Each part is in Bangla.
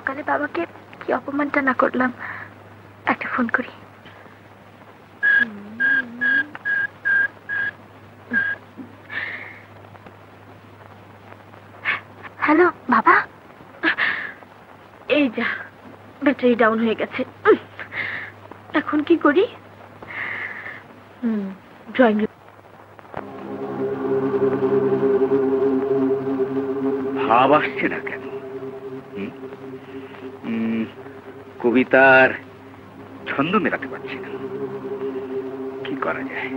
সকালে বাবাকে কি অপমানটা না করলাম। একটা ফোন করি। হ্যালো বাবা। এই যা, ব্যাটারি ডাউন হয়ে গেছে। এখন কি করি? Drawing room. ভাব আসছে না কেন? কবিতার ছন্দ মেলাতে পারছি না, কি করা যায়?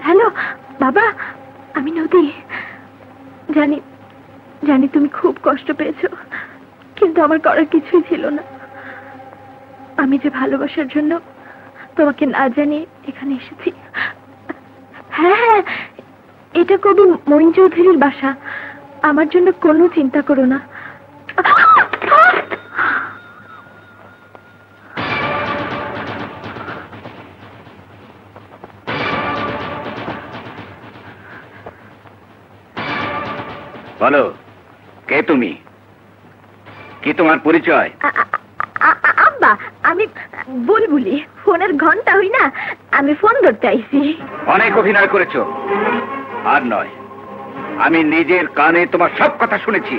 হ্যালো বাবা, আমি নদী। জানি জানি তুমি খুব কষ্ট পেয়েছো, কিন্তু আমার করার কিছুই ছিল না। আমি যে ভালোবাসার জন্য তোমাকে না জানিয়ে এখানে এসেছি। হ্যাঁ, এটা কবি মঈন চৌধুরীর বাসা। আমার জন্য কোনো চিন্তা করো না। বলো, কে তুমি? কি তোমার পরিচয়? আব্বা, আমি বুলবুলি, ফোনের ঘন্টা হই না, আমি ফোন ধরতে আইছি। অনেক অভিনয় করেছো, আর নয়। আমি নিজের কানে তোমার সব কথা শুনেছি।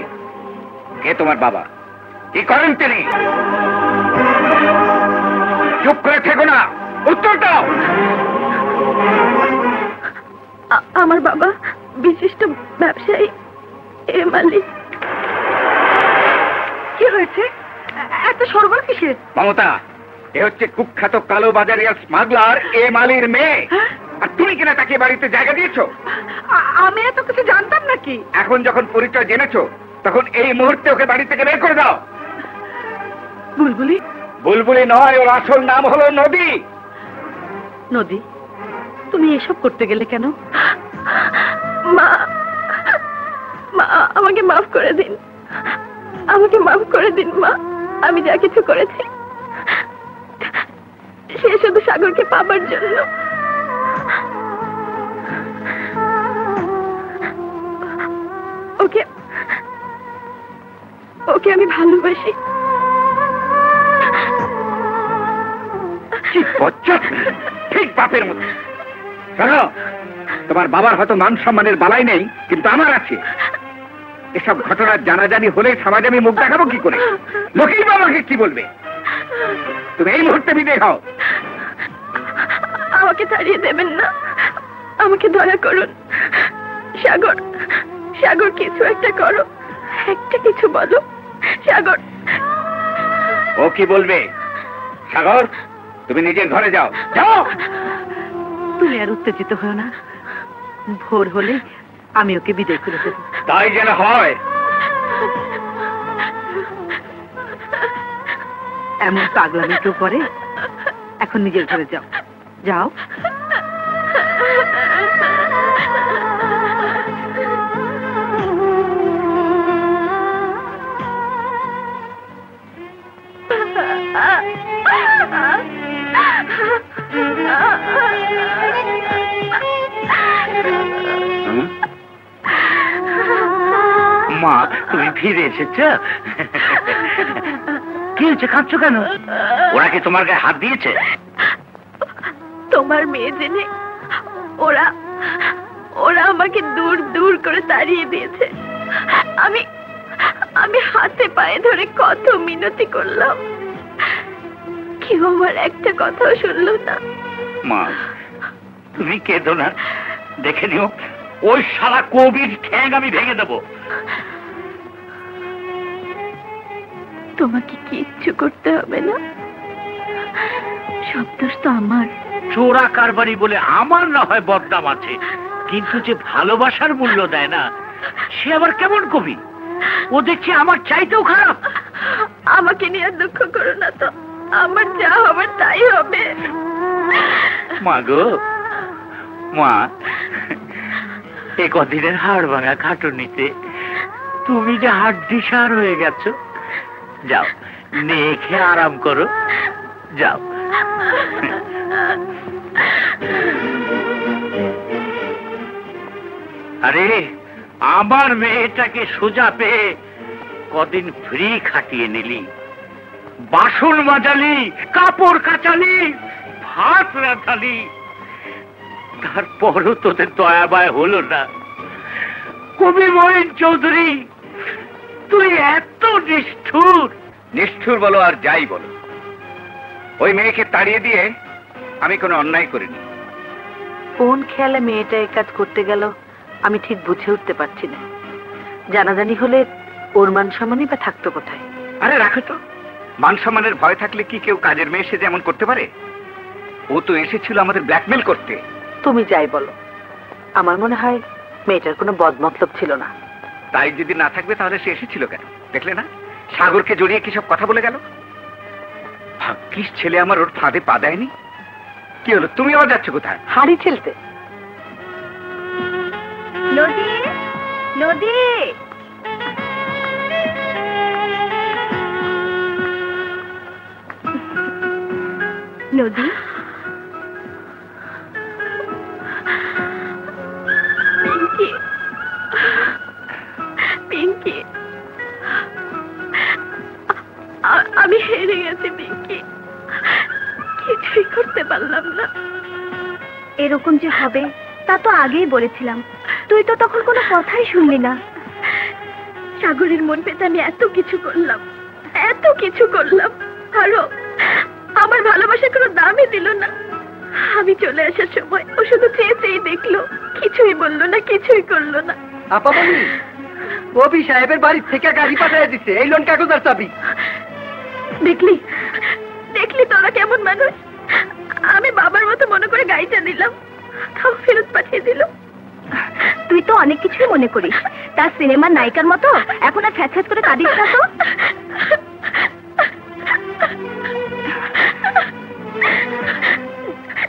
কে তোমার বাবা? কি করেন তিনি? চুপ করে থেকো না, উত্তর দাও। আমার বাবা বিশিষ্ট ব্যবসায়ী এম আলী। কি হয়েছে? এত সরগোল কিসের? মমতা, এ হচ্ছে কুখ্যাত কালো বাজারিয়া স্মাগলার এম আলীর মেয়ে। আর তুমি কিনা তাকে বাড়িতে জায়গা দিয়েছো? আমি এত কিছু জানতাম নাকি? এখন যখন পরিচয় জেনেছো, তখন এই মুহূর্তে ওকে বাড়ি থেকে বের করে দাও। বুলবুলি? বুলবুলি নয়, ওর আসল নাম হলো নদী। নদী, তুমি এসব করতে গেলে কেন? মা, মা আমাকে মাফ করে দিন, আমাকে মাফ করে দিন মা। আমি যা কিছু করেছি সে শুধু সাগরকে পাবার জন্য। ওকে ওকে আমি ভালোবাসি। ঠিক বাপের মতো। শোনো, তোমার বাবার হয়তো মান সম্মানের বালাই নেই, কিন্তু আমার আছে। এসব ঘটনার জানাজানি হলে সমাজে আমি মুখ দেখাবো কি করে? লোকেই বা আমাকে কি বলবে? তুমি এই মুহূর্তে বিদায় হও। আমাকে তাড়িয়ে দেবেন না, আমাকে দয়া করুন। সাগর, সাগর কিছু একটা করো, একটা কিছু বলো সাগর। ও কি বলবে? সাগর, তুমি নিজের ঘরে যাও, যাও। তুমি আর উত্তেজিত হও না, ভোর হলে আমি ওকে বিদায় করে দেব। তাই যেন হয়। এমন পাগলামি কেউ করে? এখন নিজের ঘরে যাও, যাও। মা, তুমি ফিরে এসেছ? কি হয়েছে, কাঁদছো কেন? ওরা কি তোমার গায়ে হাত দিয়েছে? তোমার মেয়ে জেনে ওরা ওরা আমাকে দূর দূর করে তাড়িয়ে দিয়েছে। আমি আমি হাতে পায়ে ধরে কত মিনতি করলাম, কেউ আমার একটা কথাও শুনলো না। মা, তুমি কেঁদো না। দেখে নিও, ওই সারা কবির ঠ্যাং আমি ভেঙে দেবো। তোমাকে কিচ্ছু করতে হবে না, সব দোষ তো আমার। চোরা কারবারি বলে আমার না হয় বদনাম আছে, কিন্তু যে ভালোবাসার মূল্য দেয় না সে আবার কেমন কবি? ও দেখছি আমার চাইতেও খারাপ। আমাকে নিয়ে দুঃখ করো না তো, আমার যা হবার তাই হবে। মা গো মা, এ কদিনের হাড় ভাঙা খাটুনিতে তুমি যে হাড় দিশার হয়ে গেছো। যাও নিয়ে খেয়ে আরাম করো, যাও। আরে আমার মেয়েটাকে সোজা পেয়ে কদিন ফ্রি খাটিয়ে নিলি, বাসন মাজালি, কাপড় কাচালি, ভাত রাঁধালি, তারপরও তোদের দয়াবায় হলো না। কবি মঈন চৌধুরী, তুই এত নিষ্ঠুর। নিষ্ঠুর বলো আর যাই বলো, ওই মেয়েকে তাড়িয়ে দিয়ে আমি কোনো অন্যায় করিনি। কোন খেয়ালে মেয়েটা এই কাজ করতে গেল আমি ঠিক বুঝে উঠতে পারছি না। জানাজানি হলে ওর মান সম্মানই বা থাকতো কোথায়? আরে রাখো তো, মান সম্মানের ভয় থাকলে কি কেউ কাজের মেয়ে সে যেমন করতে পারে? ও তো এসেছিল আমাদের ব্ল্যাকমেল করতে। তুমি যাই বলো, আমার মনে হয় মেয়েটার কোনো বদমতলব ছিল না। তাই যদি না থাকবে তাহলে সে এসেছিল কেন? দেখলে না সাগরকে জড়িয়ে কি সব কথা বলে গেল। ভাগ্যিস ছেলে আমার ওর ফাঁদে পা দেয়নি। কি হলো, তুমি আবার যাচ্ছ কোথায়? হাড়ি ছেলতে। নদী, নদী, নদী, পিঙ্কি, পিঙ্কি, আমি হেরে গেছি পিঙ্কি, কিছুই করতে পারলাম না। এরকম যে হবে তা তো আগেই বলেছিলাম, তুই তো তখন কোনো কথাই শুনলি না। সাগরের মন পেতে আমি এত কিছু করলাম, এত কিছু করলাম, আরো আমার ভালোবাসা কোনো দামই দিল না। আমি চলে আসার সময় ও শুধু চেয়ে চেয়ে দেখলো, কিছুই বললো না, কিছুই করলো না। আপা বলি, কবি সাহেবের বাড়ি থেকে গাড়ি পাঠিয়ে দিচ্ছে, এই লোন কাগজ আর চাবি। দেখলি, দেখলি তোরা কেমন মানুষ। আমি বাবার মতো মনে করে গাড়িটা নিলাম, তাও ফেরত পাঠিয়ে দিল। তুই তো অনেক কিছুই মনে করিস, তার সিনেমার নায়িকার মতো এখন আর ছ্যাঁচ করে কাঁদিস না তো।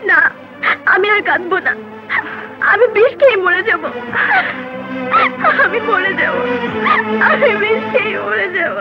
না, আমি আর কাঁদবো না, আমি বিষ খেয়ে মরে যাব, আমি মরে যাব, আমি বিষ খেয়ে মরে যাব।